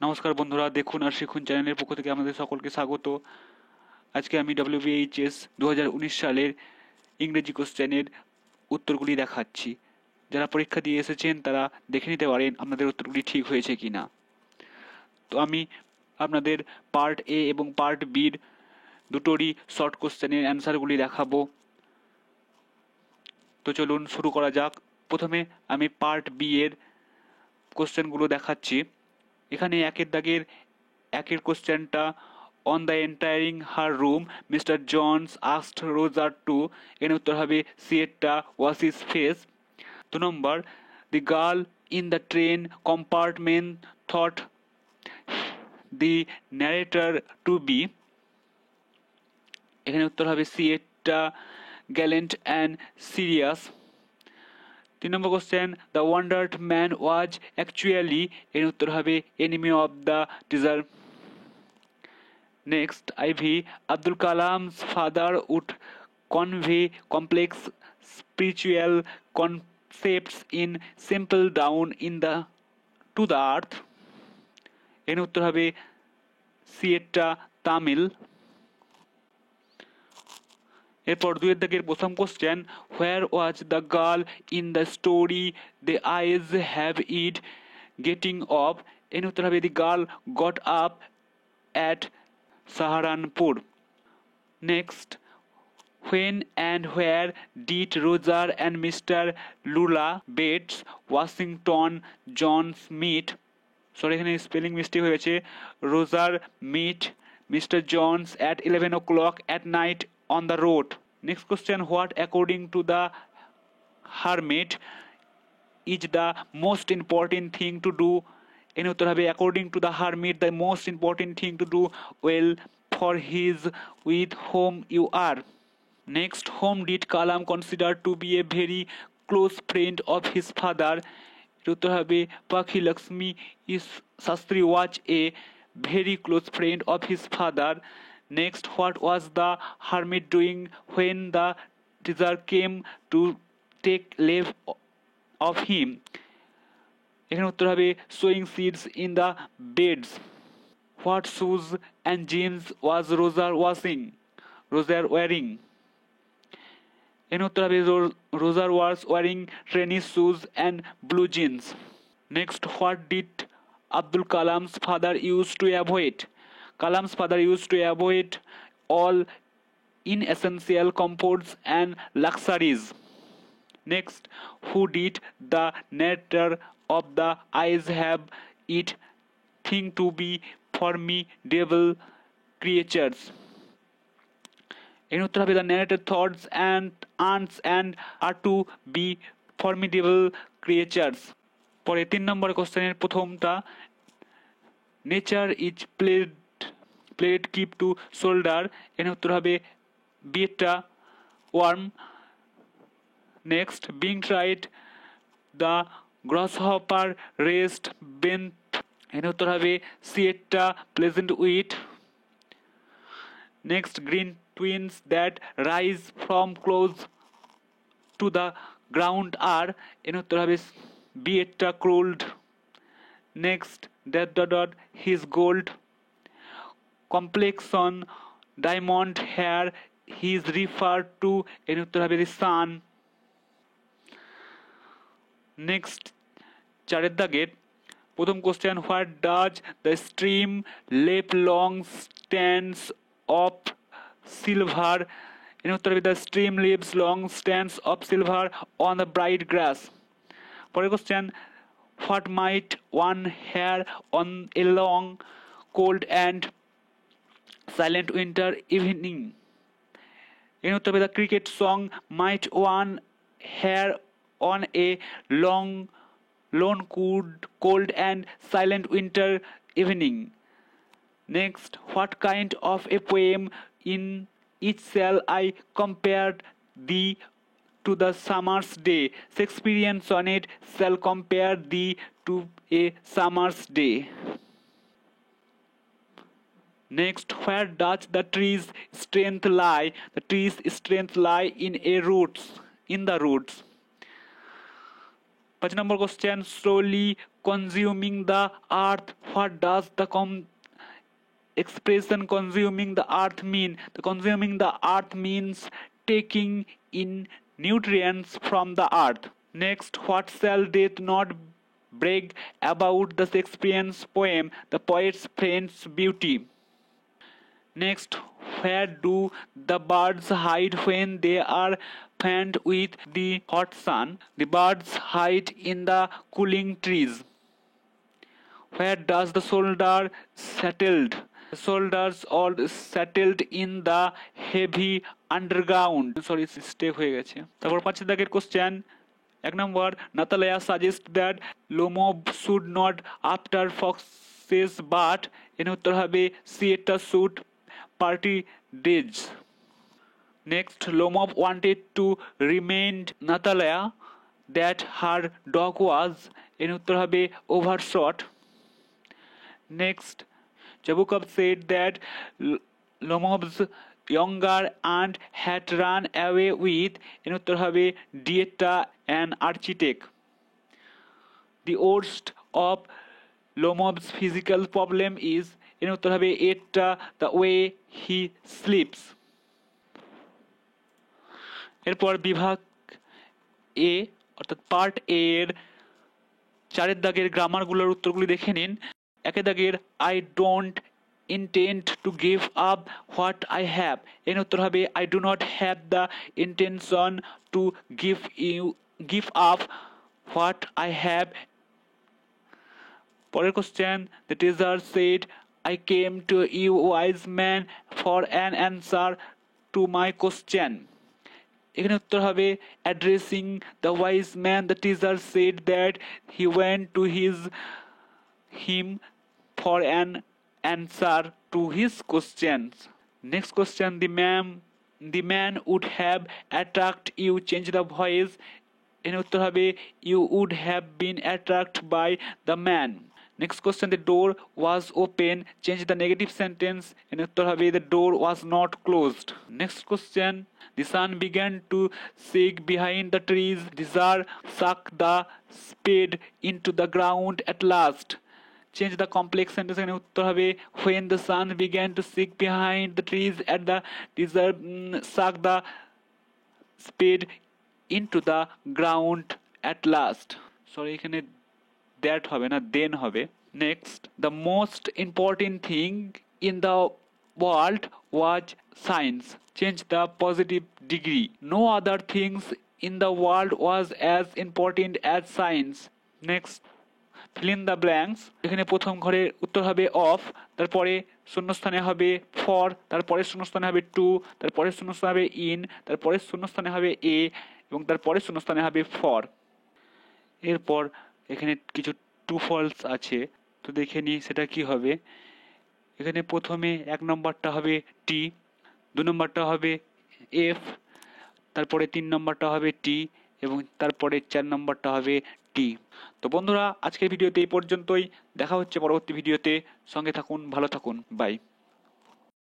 নমস্কার বন্ধুরা, দেখুন আর শিখুন চ্যানেলের পক্ষ থেকে আমাদের সকলকে স্বাগত। আজকে আমি WBHS 2019 সালের ইংরেজি কোশ্চেনের উত্তরগুলি দেখাচ্ছি। যারা পরীক্ষা দিয়ে এসেছেন তারা দেখে নিতে পারেন আপনাদের উত্তরগুলি ঠিক হয়েছে কিনা। তো আমি আপনাদের পার্ট এ এবং পার্ট বির দুটোরই শর্ট কোশ্চেনের অ্যান্সারগুলি দেখাবো। তো চলুন শুরু করা যাক। প্রথমে আমি পার্ট বি এর কোশ্চেনগুলো দেখাচ্ছি। এখানে একের কোশ্চেনটা, on the entering her room mister Jones asked Roger to, এর উত্তর হবে সি এরটা ওয়াশ হিজ ফেস। 2 নম্বর, the girl in the train compartment thought the narrator to be, এখানে উত্তর হবে সি এরটা গ্যালেন্ট অ্যান্ড সিরিয়াস। 3 নম্বর question, the wondered man was actually, এর উত্তর হবে enemy of the teaser. Next, IV. Abdul Kalam's father would convey complex spiritual concepts in simple down to the earth. এর উত্তর হবে সি এরটা তামিল। এরপর 2 দাগের প্রথম question, where was the girl in the story the eyes have it getting of, এর উত্তর হবে the girl got up at Saharanpur. Next, when and where did Roger and Mr. Lula Bates Washington Jones meet? Sorry, এখানে spelling mistake হয়েছে। রোজার meet Mr. Jones at 11 o'clock at night on the road. Next question, what according to the hermit is the most important thing to do? এর উত্তর হবে according to the hermit the most important thing to do well for his with whom you are. Next, whom did Kalam consider to be a very close friend of his father? এর উত্তর হবে Pakhi Lakshmi is Shastri was a very close friend of his father. Next, what was the hermit doing when the teacher came to take leave of him? এখানে উত্তর হবে sowing seeds in the beds. What shoes and jeans was Roger wearing? এখানে উত্তর হবে Roger was wearing tennis shoes and blue jeans. Next, what did Abdul Kalam's father used to avoid? Kalam's father used to avoid all inessential comforts and luxuries. Next, who did the narrator of the eyes have it think to be formidable creatures? এর উত্তর হবে the narrator thoughts and ants and are to be formidable creatures. পরে 3 number কোশ্চেনের প্রথমটা, nature is played keep to shoulder, এর উত্তর হবে beta worm. Next, being tried the grasshopper rest bent, এর উত্তর হবে C এরটা pleasant wheat. Next, green twins that rise from close to the ground are, এর উত্তর হবে B এরটা crulled. Next, that his gold complexion diamond hair he is referred to, এর উত্তর হবে the sun. Next 4 দাগের প্রথম question, what does the stream leap long stands of silver, এর উত্তর হবে the stream leaves long stands of silver on the bright grass. পরের question, what might one hear on a long cold and silent winter evening, এর উত্তর হবে the cricket song might one hear on a lone cold and silent winter evening. Next, what kind of a poem in it shall I compare thee to the summer's day? Shakespearean sonnet shall compare thee to a summer's day. Next, where does the tree's strength lie? The tree's strength lie in the roots. 5 number question, slowly consuming the earth. What does the expression consuming the earth mean? The consuming the earth means taking in nutrients from the earth. Next, what shall death not brag about the Shakespearean poem, the poet's friend's beauty? Next, where do the birds hide when they are fanned with the hot sun? The birds hide in the cooling trees. Where does the soldier settled? The soldiers all settled in the heavy underground. Sorry, step হয়ে গেছে। তারপর 5 দাগের question. 1 number, Natalya suggests that Lomov should not after foxes but এর উত্তর হবে Sieta should party days. Next, Lomov wanted to remind Natalya that her dog was এর উত্তর হবে overshot. Next, Nabokov said that Lomov's younger aunt had run away with এর উত্তর হবে Dieta, an architect. The worst of Lomov's physical problem is এর উত্তর হবে এটা the way he sleeps. এরপর বিভাগ এ অর্থাৎ পার্ট এ এর 4 দাগের গ্রামারগুলোর উত্তরগুলি দেখে নিন। 1 দাগের I don't intend to give up what I have এর উত্তর হবে I do not have the intention to give up what I have. পরের question, the teacher said I came to you wise man for an answer to my question. এখানে উত্তর হবে addressing the wise man, the teacher said that he went to him for an answer to his questions. Next question, the man would have attacked you, change the voice এর উত্তর হবে you would have been attacked by the man. Next question, the door was open, change the negative sentence এর উত্তর হবে the door was not closed. Next question, the sun began to sink behind the trees, the jar suck the spade into the ground at last. Change the complex sentence এর উত্তর হবে when the sun began to sink behind the trees and the desert suck the spade into the ground at last. Sorry, এখানে that হবে না then হবে. Next, the most important thing in the world was science, change the positive degree. No other things in the world was as important as science. Next, fill in the blanks. এখানে প্রথম ঘরে উত্তর হবে of, তারপরে শূন্যস্থানে হবে for, তারপরে শূন্যস্থানে হবে to, তারপরে শূন্যস্থানে হবে in, তারপরে শূন্যস্থানে হবে a এবং তারপরে শূন্যস্থানে হবে for. এরপর এখানে কিছু ট্রু ফলস আছে, তো দেখে নিই সেটা কি হবে। এখানে প্রথমে 1 নম্বরটা হবে t, 2 নম্বরটা হবে f, তারপরে 3 নম্বরটা হবে t এবং তারপরে 4 নম্বরটা হবে t। তো বন্ধুরা, আজকের ভিডিওতে এই পর্যন্তই। দেখা হচ্ছে পরবর্তী ভিডিওতে। সঙ্গে থাকুন, ভালো থাকুন, বাই।